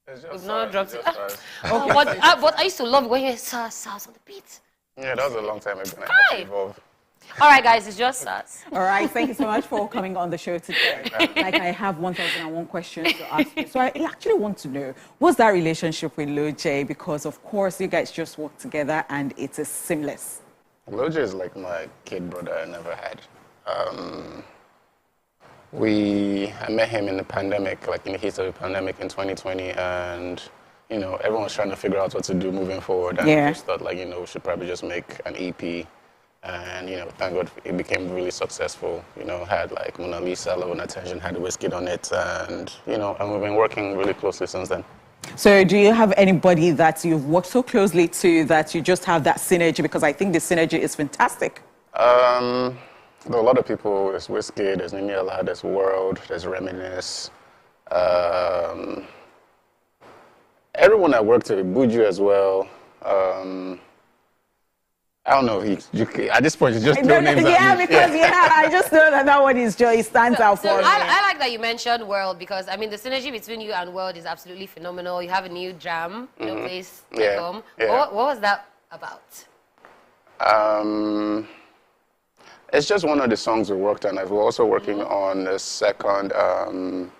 It's just We've not dropped it. okay. But I used to love when you Sarz on the beat. Yeah, that was a long time ago. Hi. Evolve. All right, guys, it's just Sarz. All right, thank you so much for coming on the show today. Like, I have 1,001 questions to ask you. So I actually want to know, what's that relationship with Lil J? Because, of course, you guys just work together and it is seamless. Lil J is like my kid brother I never had. I met him in the pandemic, like in the heat of the pandemic in 2020, and you know, everyone was trying to figure out what to do moving forward, and I just thought, like, you know, we should probably just make an EP, and you know, thank God it became really successful. You know, had like Mona Lisa, Love and Attention, had Whiskey on it, and you know, and we've been working really closely since then. So do you have anybody that you've worked so closely to that you just have that synergy? Because I think the synergy is fantastic. There are a lot of people. There's Whiskey, there's Niniola, there's World, there's Reminisce. Everyone I worked with, Buju as well. I don't know. At this point, you just throw names at me. Because I just know that one is just, it stands out for me. I like that you mentioned World because, I mean, the synergy between you and World is absolutely phenomenal. You have a new jam, place to come. What was that about? It's just one of the songs we worked on. We're also working on a second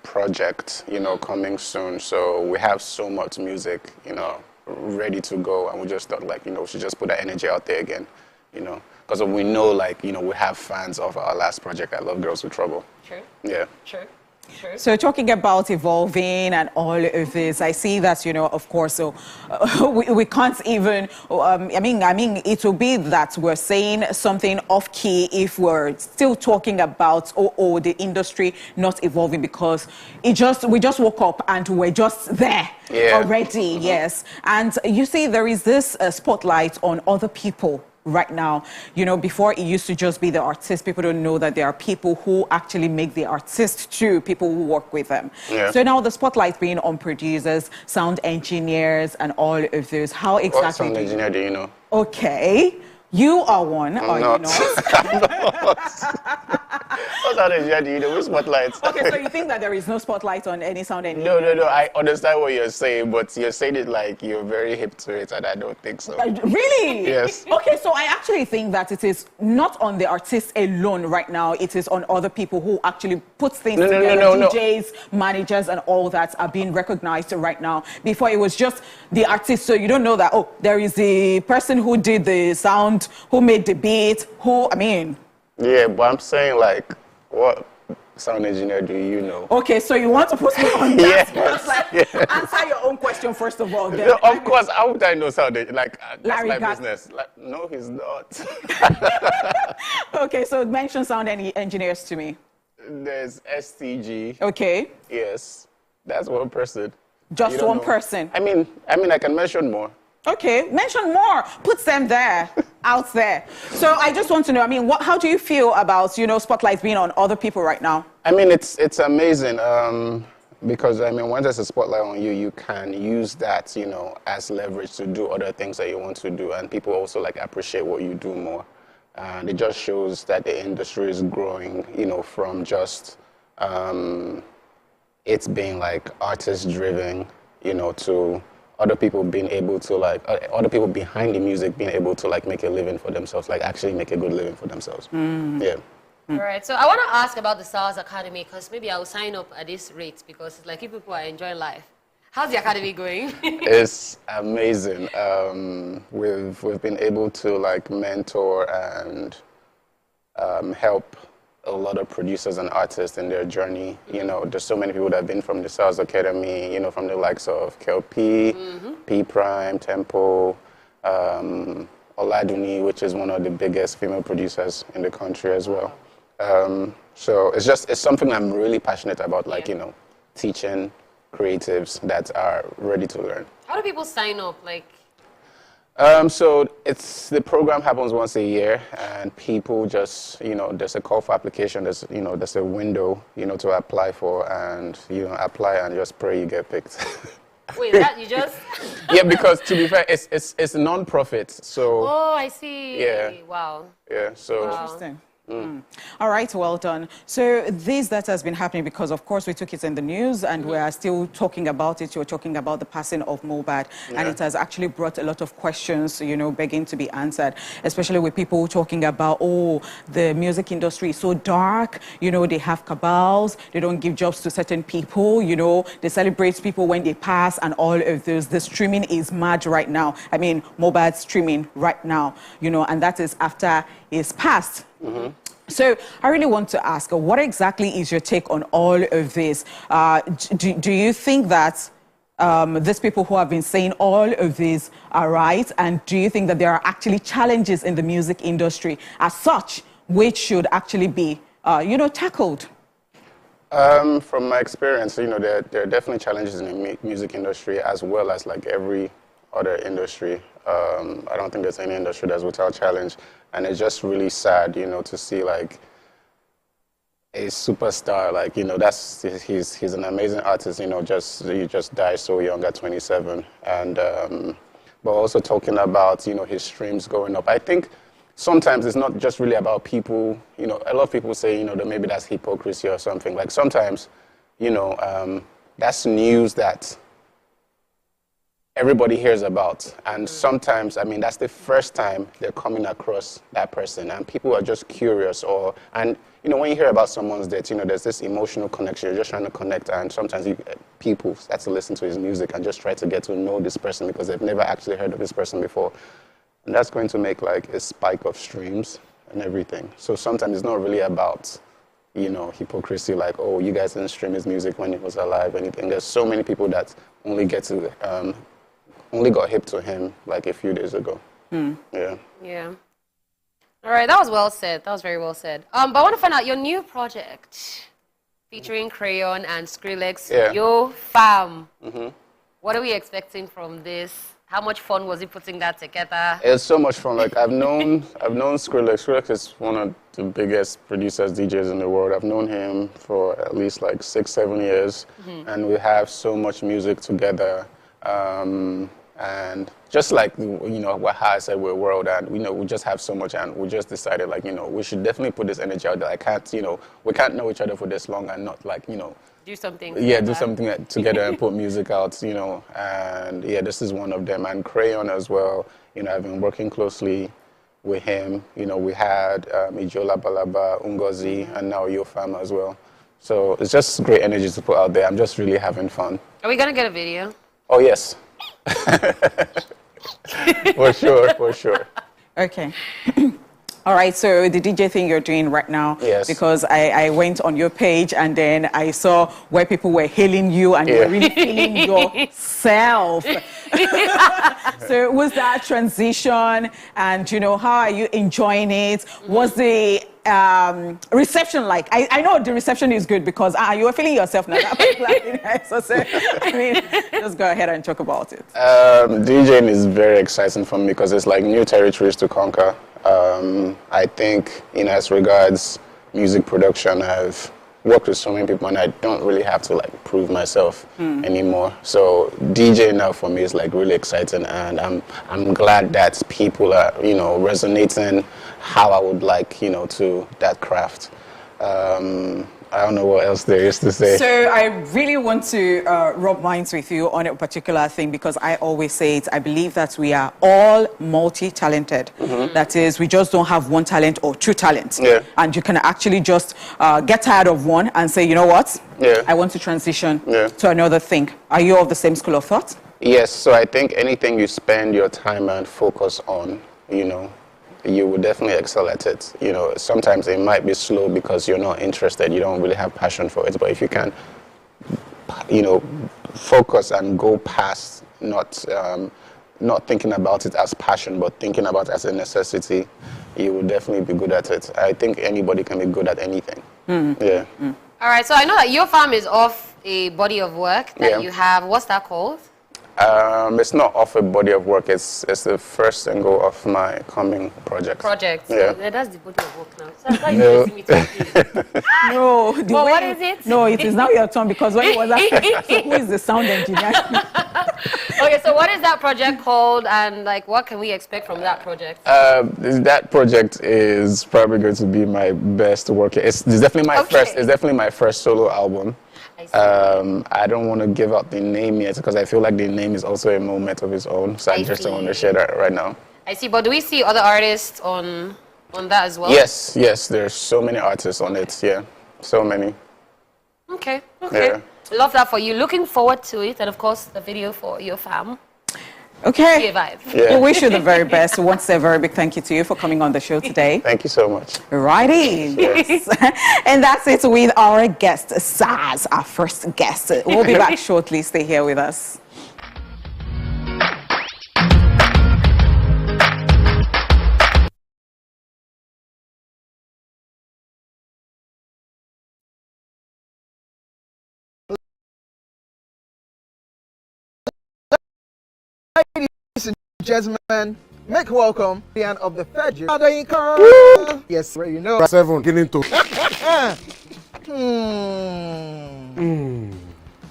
project, you know, coming soon. So we have so much music, you know, ready to go, and we just thought, like, you know, we should just put that energy out there again, you know, because we know, like, you know, we have fans of our last project, I Love Girls with Trouble. True. Yeah. True. True. So talking about evolving and all of this, I see that, you know, of course, so we can't even, I mean, it will be that we're saying something off key if we're still talking about, the industry not evolving, because we just woke up and we're just there already, yes. And you see, there is this spotlight on other people right now. You know, before it used to just be the artist. People don't know that there are people who actually make the artist too, people who work with them. Yeah. So now the spotlight being on producers, sound engineers, and all of those. How exactly? What sound engineer do you know? Okay. You are one, are you not? I'm not. What sound engineer do you know? Which spotlight? Okay, so you think that there is no spotlight on any sound engineer? No. I understand what you're saying, but you're saying it like you're very hip to it, and I don't think so. Really? Yes. Okay, so I actually think that it is not on the artist alone right now. It is on other people who actually put things together. DJs, managers, and all that are being recognized right now. Before it was just the artist, so you don't know that, oh, there is the person who did the sound, who made the beat, Yeah, but I'm saying, like, what sound engineer do you know? Okay, so you want to put me on that spot? Answer your own question first of all. Then. No, of course, how would I know sound engineer? Like, that's my business. Like, no, he's not. Okay, so mention sound engineers to me. There's STG. Okay. Yes, that's one person. Just one person? I mean, I can mention more. Okay, mention more. Put them there, out there. So I just want to know, I mean, how do you feel about, you know, spotlights being on other people right now? I mean, it's amazing because, I mean, once there's a spotlight on you, you can use that, you know, as leverage to do other things that you want to do. And people also, like, appreciate what you do more. And it just shows that the industry is growing, you know, from just it's being, like, artist-driven, you know, to other people being able to, like, other people behind the music being able to, like, make a living for themselves, like, actually make a good living for themselves. Yeah. All right, so I want to ask about the Sarz Academy, because maybe I'll sign up at this rate, because it's like if people are enjoying life. How's the academy going? It's amazing. We've been able to, like, mentor and help a lot of producers and artists in their journey. You know, there's so many people that have been from the Sarz Academy, you know, from the likes of KLP, P Prime, Tempo, Oladuni, which is one of the biggest female producers in the country as well. So it's something I'm really passionate about, like, you know, teaching creatives that are ready to learn. How do people sign up? Like, so the program happens once a year, and people just, you know, there's a call for application, there's a window, you know, to apply for, and, you know, apply and just pray you get picked. Wait, that you just? Yeah, because to be fair, it's a non-profit, so. Oh, I see. Yeah. Wow. Yeah, so. Interesting. All right, well done. So this that has been happening because, of course, we took it in the news and we are still talking about it. You're talking about the passing of Mohbad, and it has actually brought a lot of questions, you know, begging to be answered, especially with people talking about, oh, the music industry is so dark, you know, they have cabals, they don't give jobs to certain people, you know, they celebrate people when they pass and all of those. The streaming is mad right now. I mean, Mohbad streaming right now, you know, and that is after it's passed. So I really want to ask, what exactly is your take on all of this? Do you think that these people who have been saying all of this are right? And do you think that there are actually challenges in the music industry as such, which should actually be, you know, tackled? From my experience, you know, there are definitely challenges in the music industry as well as like every other industry. I don't think there's any industry that's without challenge. And it's just really sad, you know, to see like a superstar, like, you know, he's an amazing artist, you know, he just died so young at 27. And, but also talking about, you know, his streams going up. I think sometimes it's not just really about people, you know, a lot of people say, you know, that maybe that's hypocrisy or something. Like sometimes, you know, that's news that everybody hears about, and sometimes, I mean, that's the first time they're coming across that person, and people are just curious, and you know, when you hear about someone's death, you know, there's this emotional connection. You're just trying to connect, and sometimes people start to listen to his music and just try to get to know this person because they've never actually heard of this person before, and that's going to make like a spike of streams and everything. So sometimes it's not really about, you know, hypocrisy, like, oh, you guys didn't stream his music when he was alive, or anything. There's so many people that only got hip to him like a few days ago. Yeah. All right, that was well said. That was very well said. But I want to find out your new project featuring Crayon and Skrillex, Yo Fam. What are we expecting from this? How much fun was he putting that together? It's so much fun. Like I've known Skrillex. Skrillex is one of the biggest producers, DJs in the world. I've known him for at least like 6-7 years, and we have so much music together. And just like, you know, how I said, we're world, and, you know, we just have so much, and we just decided, like, you know, we should definitely put this energy out there. I can't, you know, we can't know each other for this long and not, like, you know, do something. Yeah, do something together and put music out, you know, and yeah, this is one of them. And Crayon as well, you know, I've been working closely with him. You know, we had Ijola Balaba, Ungozi, and now Yo Fam as well. So it's just great energy to put out there. I'm just really having fun. Are we going to get a video? Oh, yes. For sure. Okay. All right, so the DJ thing you're doing right now, yes. Because I went on your page and then I saw where people were hailing you and you were really feeling yourself. So was that transition, and, you know, how are you enjoying it? Was the reception like? I know the reception is good because you were feeling yourself now. So, I mean, just go ahead and talk about it. DJing is very exciting for me because it's like new territories to conquer. I think, you know, as regards music production, I've worked with so many people and I don't really have to like prove myself anymore. So DJing now for me is like really exciting, and I'm glad that people are, you know, resonating how I would like, you know, to that craft. I don't know what else there is to say. So I really want to rub minds with you on a particular thing, because I always say it. I believe that we are all multi-talented. That is, we just don't have one talent or two talents. Yeah. And you can actually just get tired of one and say, you know what? Yeah. I want to transition to another thing. Are you of the same school of thought? Yes. So I think anything you spend your time and focus on, you know, you will definitely excel at it. You know, sometimes it might be slow because you're not interested, you don't really have passion for it. But if you can, you know, focus and go past not thinking about it as passion, but thinking about it as a necessity, you will definitely be good at it. I think anybody can be good at anything. Yeah. All right, so I know that Yo Fam is off a body of work that you have. What's that called? It's not off a body of work. It's the first single of my coming project. Yeah. So that's the body of work now. So that's how you see me talking. No. Well, what is it? No, it is now your turn, because when it was asking, so who is the sound engineer? Okay, Okay, so what is that project called, and like what can we expect from that project? That project is probably going to be my best work. It's definitely my first. It's definitely my first solo album. I don't want to give out the name yet because I feel like the name is also a moment of its own. So I just don't want to share that right now. I see, but do we see other artists on that as well? Yes, there's so many artists on it. Yeah, so many. Okay. Yeah. Love that for you. Looking forward to it, and of course the video for your fam. Okay. Yeah. We wish you the very best. We want to say a very big thank you to you for coming on the show today. Thank you so much. Righty. Yes. And that's it with our guest, Sarz, our first guest. We'll be back shortly. Stay here with us. Ladies and gentlemen, make welcome the end of the Fedger. Yes, where you know. 7 getting to.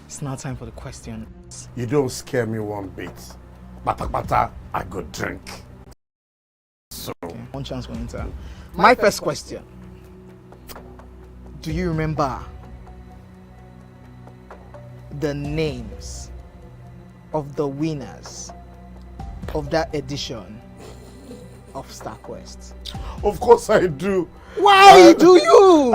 It's now time for the questions. You don't scare me one bit. Bata, I go drink. So, okay, one chance for enter. My first question. Do you remember the names of the winners of that edition of StarQuest? of course I do. Why do you?